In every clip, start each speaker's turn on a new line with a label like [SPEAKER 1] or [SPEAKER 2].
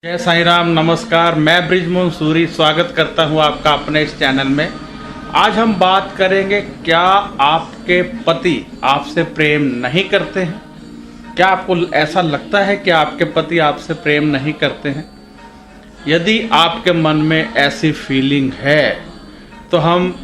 [SPEAKER 1] जय साईं राम, नमस्कार। मैं ब्रिजमोहन सूरी स्वागत करता हूं आपका अपने इस चैनल में। आज हम बात करेंगे, क्या आपके पति आपसे प्रेम नहीं करते हैं? क्या आपको ऐसा लगता है कि आपके पति आपसे प्रेम नहीं करते हैं? यदि आपके मन में ऐसी फीलिंग है तो हम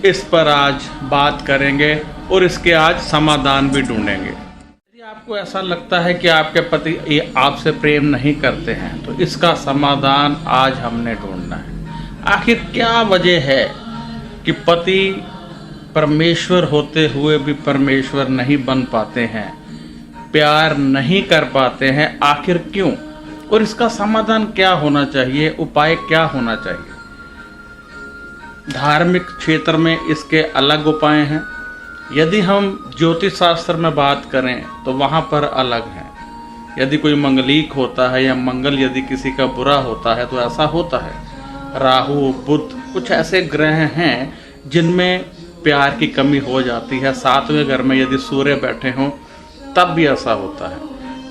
[SPEAKER 1] इस पर आज बात करेंगे और इसके आज समाधान भी ढूंढेंगे। यदि आपको ऐसा लगता है कि आपके पति आपसे प्रेम नहीं करते हैं तो इसका समाधान आज हमने ढूंढना है। आखिर क्या वजह है कि पति परमेश्वर होते हुए भी परमेश्वर नहीं बन पाते हैं, प्यार नहीं कर पाते हैं? आखिर क्यों? और इसका समाधान क्या होना चाहिए, उपाय क्या होना चाहिए? धार्मिक क्षेत्र में इसके अलग उपाय हैं। यदि हम ज्योतिष शास्त्र में बात करें तो वहाँ पर अलग है। यदि कोई मंगलिक होता है या मंगल यदि किसी का बुरा होता है तो ऐसा होता है। राहु, बुध कुछ ऐसे ग्रह हैं जिनमें प्यार की कमी हो जाती है। 7वें घर में यदि सूर्य बैठे हों तब भी ऐसा होता है।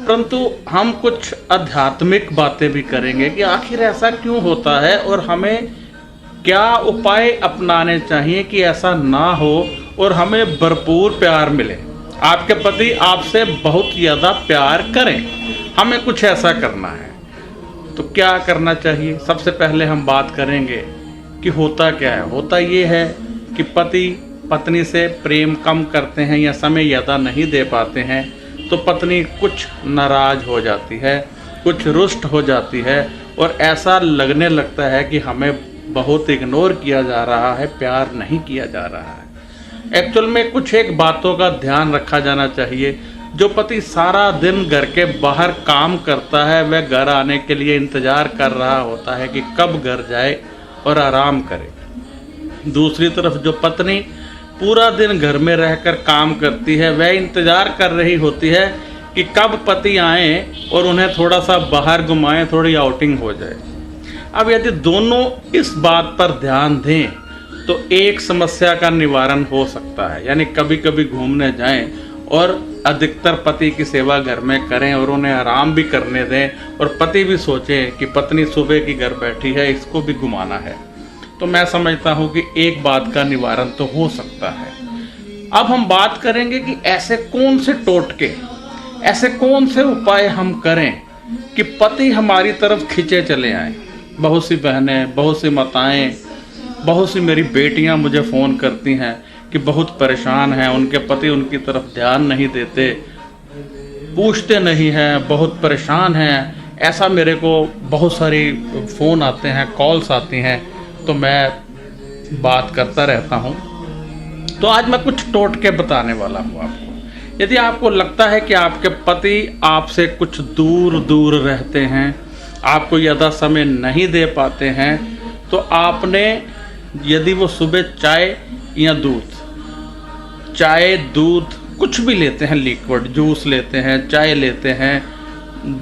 [SPEAKER 1] परंतु हम कुछ आध्यात्मिक बातें भी करेंगे कि आखिर ऐसा क्यों होता है और हमें क्या उपाय अपनाने चाहिए कि ऐसा ना हो और हमें भरपूर प्यार मिले। आपके पति आपसे बहुत ज़्यादा प्यार करें, हमें कुछ ऐसा करना है तो क्या करना चाहिए? सबसे पहले हम बात करेंगे कि होता क्या है। होता ये है कि पति पत्नी से प्रेम कम करते हैं या समय ज़्यादा नहीं दे पाते हैं तो पत्नी कुछ नाराज़ हो जाती है, कुछ रुष्ट हो जाती है और ऐसा लगने लगता है कि हमें बहुत इग्नोर किया जा रहा है, प्यार नहीं किया जा रहा है। एक्चुअल में कुछ एक बातों का ध्यान रखा जाना चाहिए। जो पति सारा दिन घर के बाहर काम करता है वह घर आने के लिए इंतज़ार कर रहा होता है कि कब घर जाए और आराम करे। दूसरी तरफ जो पत्नी पूरा दिन घर में रहकर काम करती है वह इंतज़ार कर रही होती है कि कब पति आए और उन्हें थोड़ा सा बाहर घुमाएं, थोड़ी आउटिंग हो जाए। अब यदि दोनों इस बात पर ध्यान दें तो एक समस्या का निवारण हो सकता है। यानी कभी कभी घूमने जाएं और अधिकतर पति की सेवा घर में करें और उन्हें आराम भी करने दें और पति भी सोचें कि पत्नी सुबह की घर बैठी है, इसको भी घुमाना है। तो मैं समझता हूँ कि एक बात का निवारण तो हो सकता है। अब हम बात करेंगे कि ऐसे कौन से टोटके, ऐसे कौन से उपाय हम करें कि पति हमारी तरफ खिंचे चले आएँ। बहुत सी बहनें, बहुत सी माताएं, बहुत सी मेरी बेटियां मुझे फ़ोन करती हैं कि बहुत परेशान हैं, उनके पति उनकी तरफ ध्यान नहीं देते, पूछते नहीं हैं, बहुत परेशान हैं। ऐसा मेरे को बहुत सारी फ़ोन आते हैं, कॉल्स आती हैं, तो मैं बात करता रहता हूं। तो आज मैं कुछ टोटके बताने वाला हूं आपको। यदि आपको लगता है कि आपके पति आपसे कुछ दूर दूर रहते हैं, आपको ज़्यादा समय नहीं दे पाते हैं, तो आपने यदि वो सुबह चाय या दूध कुछ भी लेते हैं, लिक्विड जूस लेते हैं, चाय लेते हैं,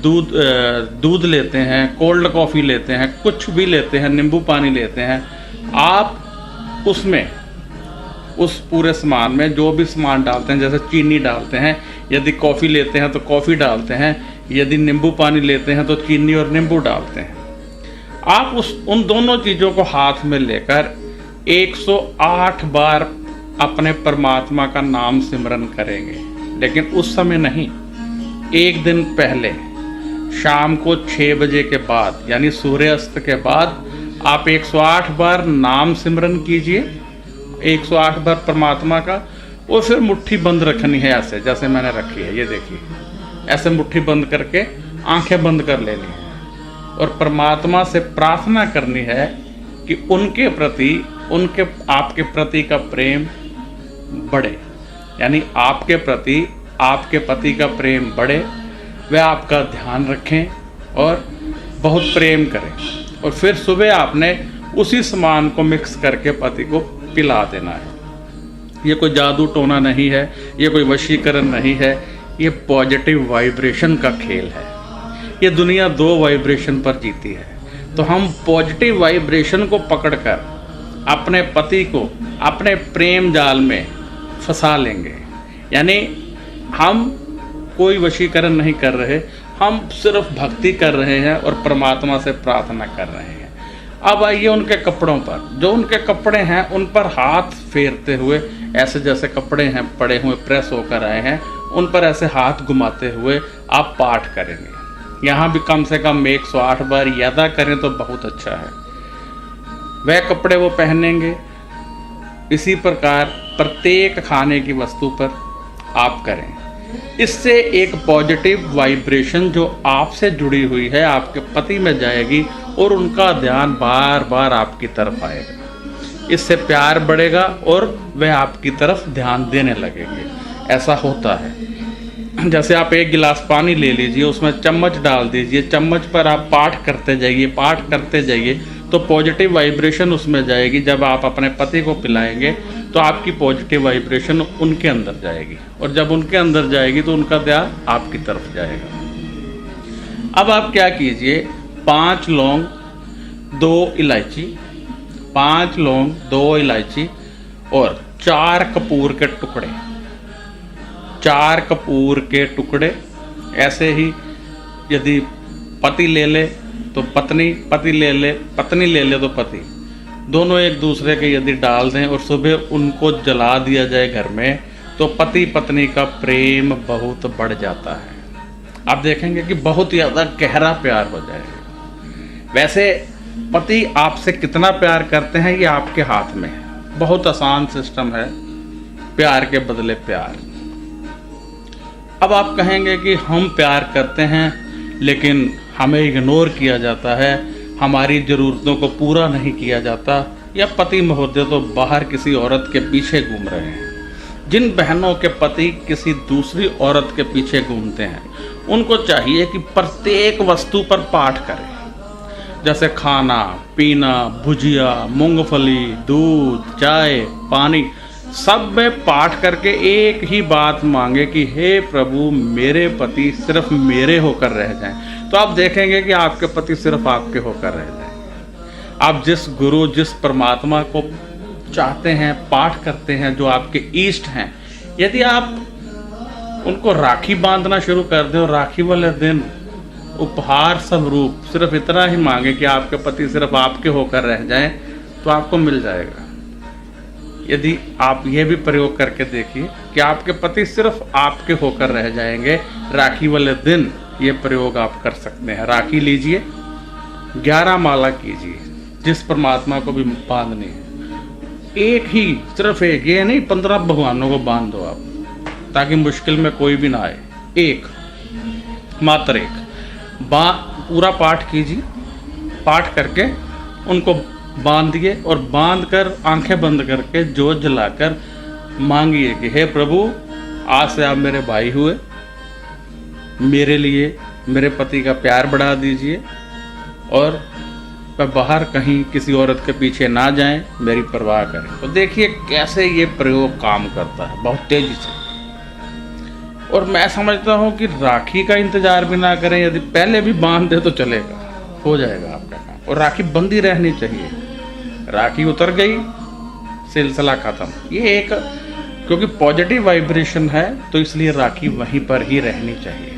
[SPEAKER 1] दूध लेते हैं, कोल्ड कॉफ़ी लेते हैं, कुछ भी लेते हैं, नींबू पानी लेते हैं, आप उसमें उस पूरे सामान में जो भी सामान डालते हैं, जैसे चीनी डालते हैं, यदि कॉफ़ी लेते हैं तो कॉफ़ी डालते हैं, यदि नींबू पानी लेते हैं तो चीनी और नींबू डालते हैं। आप उन दोनों चीज़ों को हाथ में लेकर 108 बार अपने परमात्मा का नाम सिमरन करेंगे। लेकिन उस समय नहीं, एक दिन पहले शाम को 6 बजे के बाद, यानी सूर्यास्त के बाद आप 108 बार नाम सिमरन कीजिए, 108 बार परमात्मा का, और फिर मुट्ठी बंद रखनी है ऐसे जैसे मैंने रखी है, ये देखिए, ऐसे मुट्ठी बंद करके आंखें बंद कर लेनी है और परमात्मा से प्रार्थना करनी है कि उनके प्रति, आपके प्रति का प्रेम बढ़े। यानी आपके प्रति आपके पति का प्रेम बढ़े, वह आपका ध्यान रखें और बहुत प्रेम करें। और फिर सुबह आपने उसी सामान को मिक्स करके पति को पिला देना है। ये कोई जादू टोना नहीं है, ये कोई वशीकरण नहीं है, ये पॉजिटिव वाइब्रेशन का खेल है। ये दुनिया 2 वाइब्रेशन पर जीती है। तो हम पॉजिटिव वाइब्रेशन को पकड़कर अपने पति को अपने प्रेम जाल में फंसा लेंगे। यानी हम कोई वशीकरण नहीं कर रहे, हम सिर्फ भक्ति कर रहे हैं और परमात्मा से प्रार्थना कर रहे हैं। अब आइए उनके कपड़ों पर, जो उनके कपड़े हैं उन पर हाथ फेरते हुए, ऐसे जैसे कपड़े हैं पड़े हुए प्रेस होकर आए हैं, उन पर ऐसे हाथ घुमाते हुए आप पाठ करेंगे। यहाँ भी कम से कम 108 बार यादा करें तो बहुत अच्छा है। वह कपड़े वो पहनेंगे। इसी प्रकार प्रत्येक खाने की वस्तु पर आप करें। इससे एक पॉजिटिव वाइब्रेशन जो आपसे जुड़ी हुई है आपके पति में जाएगी और उनका ध्यान बार बार आपकी तरफ आएगा। इससे प्यार बढ़ेगा और वह आपकी तरफ ध्यान देने लगेंगे। ऐसा होता है, जैसे आप एक गिलास पानी ले लीजिए, उसमें चम्मच डाल दीजिए, चम्मच पर आप पाठ करते जाइए, पाठ करते जाइए, तो पॉजिटिव वाइब्रेशन उसमें जाएगी। जब आप अपने पति को पिलाएंगे तो आपकी पॉजिटिव वाइब्रेशन उनके अंदर जाएगी, और जब उनके अंदर जाएगी तो उनका ध्यान आपकी तरफ जाएगा। अब आप क्या कीजिए, 5 लौंग 2 इलायची, 5 लौंग 2 इलायची और 4 कपूर के टुकड़े, 4 कपूर के टुकड़े। ऐसे ही यदि पति ले ले तो पत्नी, पति ले ले, पत्नी ले ले तो पति, दोनों एक दूसरे के यदि डाल दें और सुबह उनको जला दिया जाए घर में, तो पति पत्नी का प्रेम बहुत बढ़ जाता है। आप देखेंगे कि बहुत ज़्यादा गहरा प्यार हो जाएगा। वैसे पति आपसे कितना प्यार करते हैं ये आपके हाथ में है। बहुत आसान सिस्टम है, प्यार के बदले प्यार। अब आप कहेंगे कि हम प्यार करते हैं लेकिन हमें इग्नोर किया जाता है, हमारी ज़रूरतों को पूरा नहीं किया जाता, या पति महोदय तो बाहर किसी औरत के पीछे घूम रहे हैं। जिन बहनों के पति किसी दूसरी औरत के पीछे घूमते हैं, उनको चाहिए कि प्रत्येक वस्तु पर पाठ करें। जैसे खाना पीना, भुजिया, मूंगफली, दूध, चाय, पानी, सब में पाठ करके एक ही बात मांगे कि हे प्रभु मेरे पति सिर्फ मेरे होकर रह जाएं। तो आप देखेंगे कि आपके पति सिर्फ आपके होकर रह जाएंगे। आप जिस गुरु, जिस परमात्मा को चाहते हैं, पाठ करते हैं, जो आपके इष्ट हैं, यदि आप उनको राखी बांधना शुरू कर दें और राखी वाले दिन उपहार स्वरूप सिर्फ इतना ही मांगे कि आपके पति सिर्फ आपके होकर रह जाएं, तो आपको मिल जाएगा। यदि आप ये भी प्रयोग करके देखिए कि आपके पति सिर्फ आपके होकर रह जाएंगे, राखी वाले दिन ये प्रयोग आप कर सकते हैं। राखी लीजिए, 11 माला कीजिए, जिस परमात्मा को भी बांधनी है। एक ही, सिर्फ एक, ये नहीं 15 भगवानों को बांध दो आप, ताकि मुश्किल में कोई भी ना आए। एक, मात्र एक पूरा पाठ कीजिए। पाठ करके उनको बांधिए और बांधकर आंखें बंद करके जोत जलाकर मांगिए कि हे प्रभु आज से आप मेरे भाई हुए, मेरे लिए मेरे पति का प्यार बढ़ा दीजिए और वह बाहर कहीं किसी औरत के पीछे ना जाएं, मेरी परवाह करें। तो देखिए कैसे ये प्रयोग काम करता है, बहुत तेजी से। और मैं समझता हूँ कि राखी का इंतजार भी ना करें, यदि पहले भी बांध दे तो चलेगा, हो जाएगा आपका काम। और राखी बंदी रहनी चाहिए। राखी उतर गई, सिलसिला खत्म। ये एक, क्योंकि पॉजिटिव वाइब्रेशन है तो इसलिए राखी वहीं पर ही रहनी चाहिए।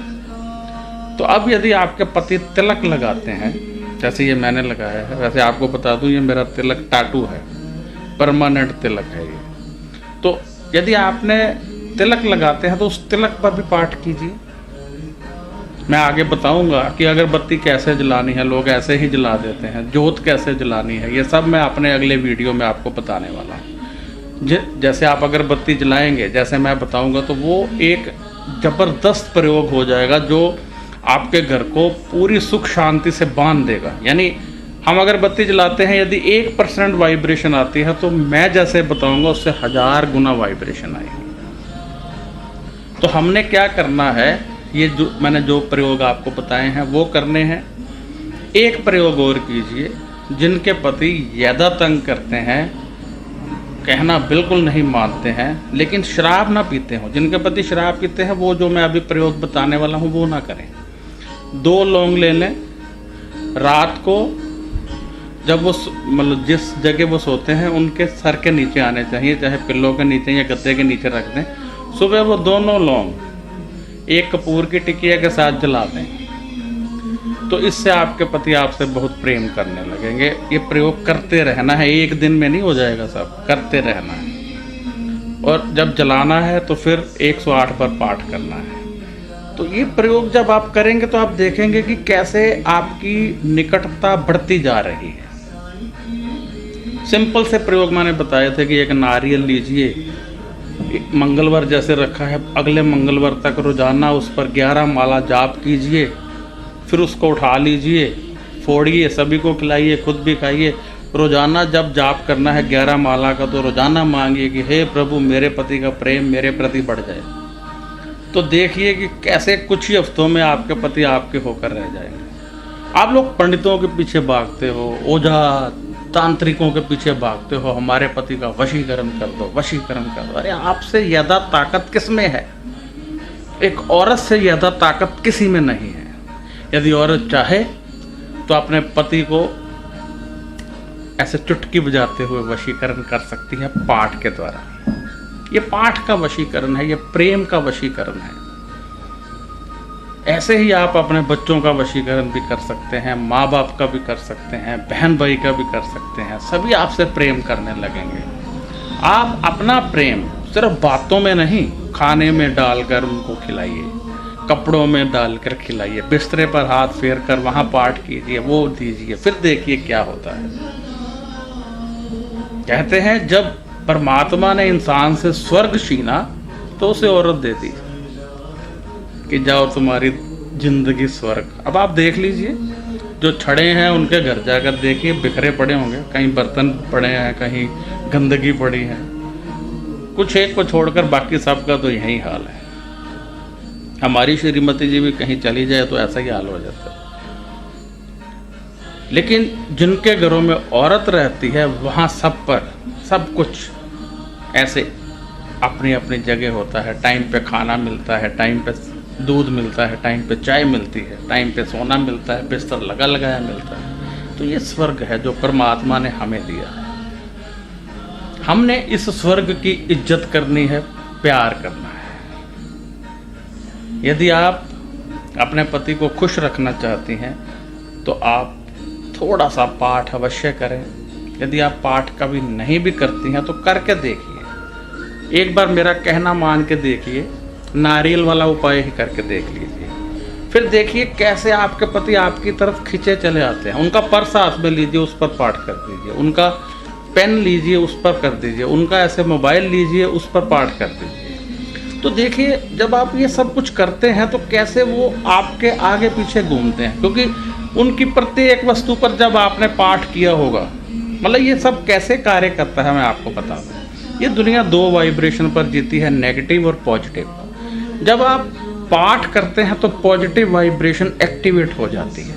[SPEAKER 1] तो अब यदि आपके पति तिलक लगाते हैं, जैसे ये मैंने लगाया है, वैसे आपको बता दूं ये मेरा तिलक टाटू है, परमानेंट तिलक है ये। तो यदि आपने तिलक लगाते हैं तो उस तिलक पर भी पाठ कीजिए। मैं आगे बताऊंगा कि अगरबत्ती कैसे जलानी है, लोग ऐसे ही जला देते हैं, जोत कैसे जलानी है, ये सब मैं अपने अगले वीडियो में आपको बताने वाला हूँ। जैसे आप अगरबत्ती जलाएंगे, जैसे मैं बताऊंगा, तो वो एक ज़बरदस्त प्रयोग हो जाएगा जो आपके घर को पूरी सुख शांति से बांध देगा। यानी हम अगरबत्ती जलाते हैं, यदि 1% वाइब्रेशन आती है तो मैं जैसे बताऊंगा उससे 1000 गुना वाइब्रेशन आएगी। तो हमने क्या करना है, ये जो मैंने जो प्रयोग आपको बताए हैं वो करने हैं। एक प्रयोग और कीजिए, जिनके पति ज़्यादा तंग करते हैं, कहना बिल्कुल नहीं मानते हैं, लेकिन शराब ना पीते हों, जिनके पति शराब पीते हैं, वो जो मैं अभी प्रयोग बताने वाला हूँ वो ना करें। 2 लौंग ले लें, रात को जब वो मतलब जिस जगह वो सोते हैं उनके सर के नीचे आने चाहिए, चाहे पिल्लों के नीचे या गद्दे के नीचे रख दें। सुबह वो दोनों लौंग एक कपूर की टिकिया के साथ जला दें। तो इससे आपके पति आपसे बहुत प्रेम करने लगेंगे। ये प्रयोग करते रहना है, एक दिन में नहीं हो जाएगा, सब करते रहना है। और जब जलाना है तो फिर 108 बार पाठ करना है। तो ये प्रयोग जब आप करेंगे तो आप देखेंगे कि कैसे आपकी निकटता बढ़ती जा रही है। सिंपल से प्रयोग मैंने बताए थे कि एक नारियल लीजिए, मंगलवार जैसे रखा है, अगले मंगलवार तक रोजाना उस पर 11 माला जाप कीजिए, फिर उसको उठा लीजिए, फोड़िए, सभी को खिलाइए, खुद भी खाइए। रोजाना जब जाप करना है 11 माला का, तो रोजाना मांगिए कि हे प्रभु मेरे पति का प्रेम मेरे प्रति बढ़ जाए। तो देखिए कि कैसे कुछ ही हफ्तों में आपके पति आपके होकर रह जाएंगे। आप लोग पंडितों के पीछे भागते हो, ओझा तांत्रिकों के पीछे भागते हो, हमारे पति का वशीकरण कर दो, वशीकरण कर दो। अरे आपसे ज़्यादा ताकत किस में है? एक औरत से ज़्यादा ताकत किसी में नहीं है। यदि औरत चाहे तो अपने पति को ऐसे चुटकी बजाते हुए वशीकरण कर सकती है पाठ के द्वारा। ये पाठ का वशीकरण है, ये प्रेम का वशीकरण है। ऐसे ही आप अपने बच्चों का वशीकरण भी कर सकते हैं, माँ बाप का भी कर सकते हैं, बहन भाई का भी कर सकते हैं। सभी आपसे प्रेम करने लगेंगे। आप अपना प्रेम सिर्फ बातों में नहीं, खाने में डालकर उनको खिलाइए, कपड़ों में डालकर खिलाइए, बिस्तरे पर हाथ फेर कर वहाँ पाठ कीजिए, वो दीजिए, फिर देखिए क्या होता है। कहते हैं जब परमात्मा ने इंसान से स्वर्ग छीना तो उसे औरत दे दी कि जाओ तुम्हारी जिंदगी स्वर्ग। अब आप देख लीजिए, जो छड़े हैं उनके घर जाकर देखिए, बिखरे पड़े होंगे, कहीं बर्तन पड़े हैं, कहीं गंदगी पड़ी है, कुछ एक को छोड़कर बाकी सबका तो यही हाल है। हमारी श्रीमती जी भी कहीं चली जाए तो ऐसा ही हाल हो जाता है। लेकिन जिनके घरों में औरत रहती है वहाँ सब पर सब कुछ ऐसे अपनी अपनी जगह होता है। टाइम पे खाना मिलता है, टाइम पे दूध मिलता है, टाइम पे चाय मिलती है, टाइम पे सोना मिलता है, बिस्तर लगा लगाया मिलता है। तो ये स्वर्ग है जो परमात्मा ने हमें दिया है। हमने इस स्वर्ग की इज्जत करनी है, प्यार करना है। यदि आप अपने पति को खुश रखना चाहती हैं तो आप थोड़ा सा पाठ अवश्य करें। यदि आप पाठ कभी नहीं भी करती हैं तो करके देखिए, एक बार मेरा कहना मान के देखिए, नारियल वाला उपाय ही करके देख लीजिए, फिर देखिए कैसे आपके पति आपकी तरफ खिंचे चले आते हैं। उनका पर्स हाथ में लीजिए, उस पर पाठ कर दीजिए, उनका पेन लीजिए, उस पर कर दीजिए, उनका ऐसे मोबाइल लीजिए, उस पर पाठ कर दीजिए। तो देखिए जब आप ये सब कुछ करते हैं तो कैसे वो आपके आगे पीछे घूमते हैं, क्योंकि उनकी प्रत्येक वस्तु पर जब आपने पाठ किया होगा, मतलब ये सब कैसे कार्य करता है मैं आपको बता दूं। ये दुनिया 2 वाइब्रेशन पर जीती है, नेगेटिव और पॉजिटिव। जब आप पाठ करते हैं तो पॉजिटिव वाइब्रेशन एक्टिवेट हो जाती है।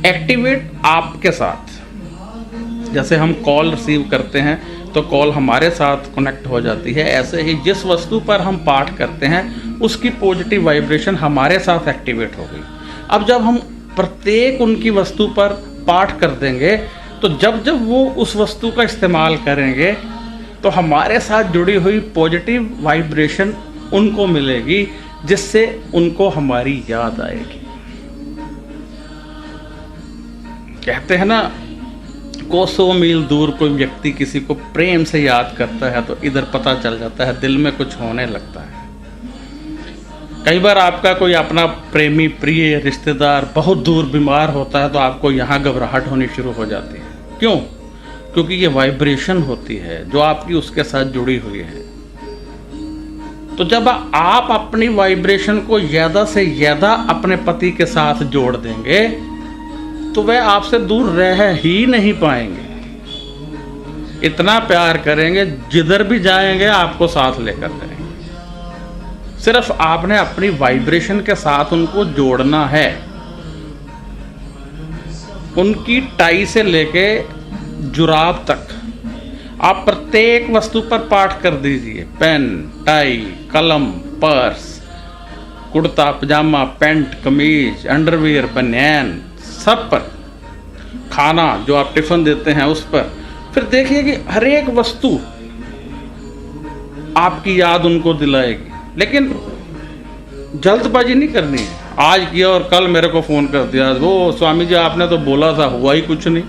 [SPEAKER 1] एक्टिवेट आपके साथ, जैसे हम कॉल रिसीव करते हैं तो कॉल हमारे साथ कनेक्ट हो जाती है, ऐसे ही जिस वस्तु पर हम पाठ करते हैं उसकी पॉजिटिव वाइब्रेशन हमारे साथ एक्टिवेट हो गई। अब जब हम प्रत्येक उनकी वस्तु पर पाठ कर देंगे तो जब जब वो उस वस्तु का इस्तेमाल करेंगे तो हमारे साथ जुड़ी हुई पॉजिटिव वाइब्रेशन उनको मिलेगी, जिससे उनको हमारी याद आएगी। कहते हैं ना, कोसों मील दूर कोई व्यक्ति किसी को प्रेम से याद करता है तो इधर पता चल जाता है दिल में कुछ होने लगता है। कई बार आपका कोई अपना प्रेमी प्रिय रिश्तेदार बहुत दूर बीमार होता है तो आपको यहाँ घबराहट होनी शुरू हो जाती है। क्यों? क्योंकि ये वाइब्रेशन होती है जो आपकी उसके साथ जुड़ी हुई है। तो जब आप अपनी वाइब्रेशन को ज़्यादा से ज़्यादा अपने पति के साथ जोड़ देंगे तो वह आपसे दूर रह ही नहीं पाएंगे। इतना प्यार करेंगे, जिधर भी जाएंगे आपको साथ लेकर जाएंगे। सिर्फ आपने अपनी वाइब्रेशन के साथ उनको जोड़ना है। उनकी टाई से लेके जुराब तक आप प्रत्येक वस्तु पर पाठ कर दीजिए। पेन, टाई, कलम, पर्स, कुर्ता पजामा, पैंट, कमीज, अंडरवियर, बनियान, सब पर। खाना जो आप टिफिन देते हैं उस पर। फिर देखिए कि हर एक वस्तु आपकी याद उनको दिलाएगी। लेकिन जल्दबाजी नहीं करनी है, आज किया और कल मेरे को फ़ोन कर दिया, वो स्वामी जी आपने तो बोला था, हुआ ही कुछ नहीं।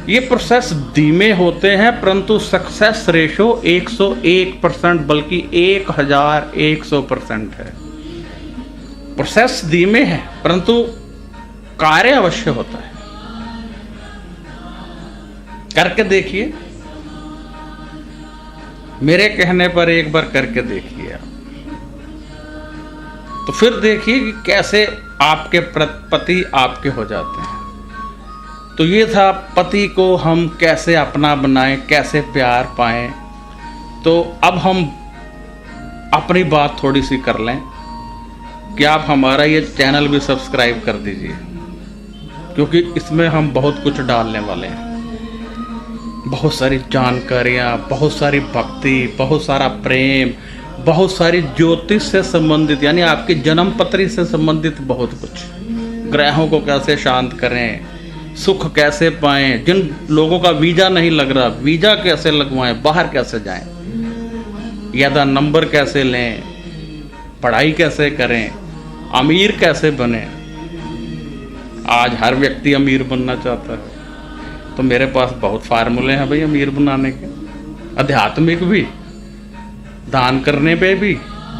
[SPEAKER 1] ये प्रोसेस धीमे होते हैं परंतु सक्सेस रेशो 101% बल्कि 1100% है। प्रोसेस धीमे है परंतु कार्य अवश्य होता है। करके देखिए, मेरे कहने पर एक बार करके देखिए आप, तो फिर देखिए कि कैसे आपके पति आपके हो जाते हैं। तो ये था पति को हम कैसे अपना बनाएं, कैसे प्यार पाएं। तो अब हम अपनी बात थोड़ी सी कर लें कि आप हमारा ये चैनल भी सब्सक्राइब कर दीजिए, क्योंकि इसमें हम बहुत कुछ डालने वाले हैं। बहुत सारी जानकारियाँ, बहुत सारी भक्ति, बहुत सारा प्रेम, बहुत सारी ज्योतिष से संबंधित यानी आपकी जन्म पत्री से संबंधित बहुत कुछ, ग्रहों को कैसे शांत करें, सुख कैसे पाएं, जिन लोगों का वीज़ा नहीं लग रहा वीज़ा कैसे लगवाएं, बाहर कैसे जाएं, यादा नंबर कैसे लें, पढ़ाई कैसे करें, अमीर कैसे बने। आज हर व्यक्ति अमीर बनना चाहता है, तो मेरे पास बहुत फार्मूले हैं भाई अमीर बनाने के, आध्यात्मिक भी, दान करने पे भी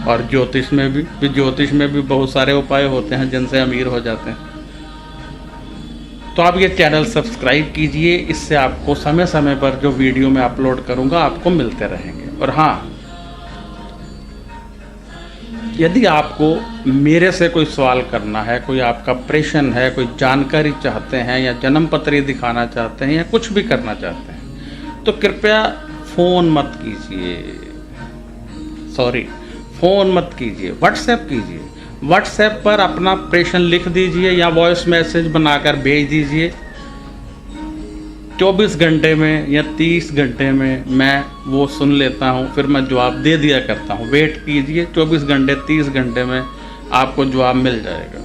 [SPEAKER 1] और ज्योतिष में भी। ज्योतिष में भी बहुत सारे उपाय होते हैं जिनसे अमीर हो जाते हैं। तो आप ये चैनल सब्सक्राइब कीजिए, इससे आपको समय समय पर जो वीडियो मैं अपलोड करूंगा आपको मिलते रहेंगे। और हाँ, यदि आपको मेरे से कोई सवाल करना है, कोई आपका प्रश्न है, कोई जानकारी चाहते हैं या जन्म पत्री दिखाना चाहते हैं या कुछ भी करना चाहते हैं, तो कृपया फ़ोन मत कीजिए, व्हाट्सएप कीजिए। व्हाट्सएप पर अपना प्रश्न लिख दीजिए या वॉइस मैसेज बनाकर भेज दीजिए। 24 घंटे में या 30 घंटे में मैं वो सुन लेता हूँ, फिर मैं जवाब दे दिया करता हूँ। वेट कीजिए, 24 घंटे 30 घंटे में आपको जवाब मिल जाएगा।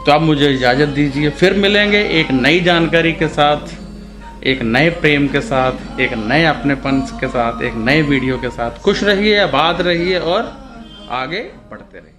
[SPEAKER 1] तो आप मुझे इजाज़त दीजिए, फिर मिलेंगे एक नई जानकारी के साथ, एक नए प्रेम के साथ, एक नए अपनेपन के साथ, एक नए वीडियो के साथ। खुश रहिए, आबाद रहिए और आगे बढ़ते रहिए।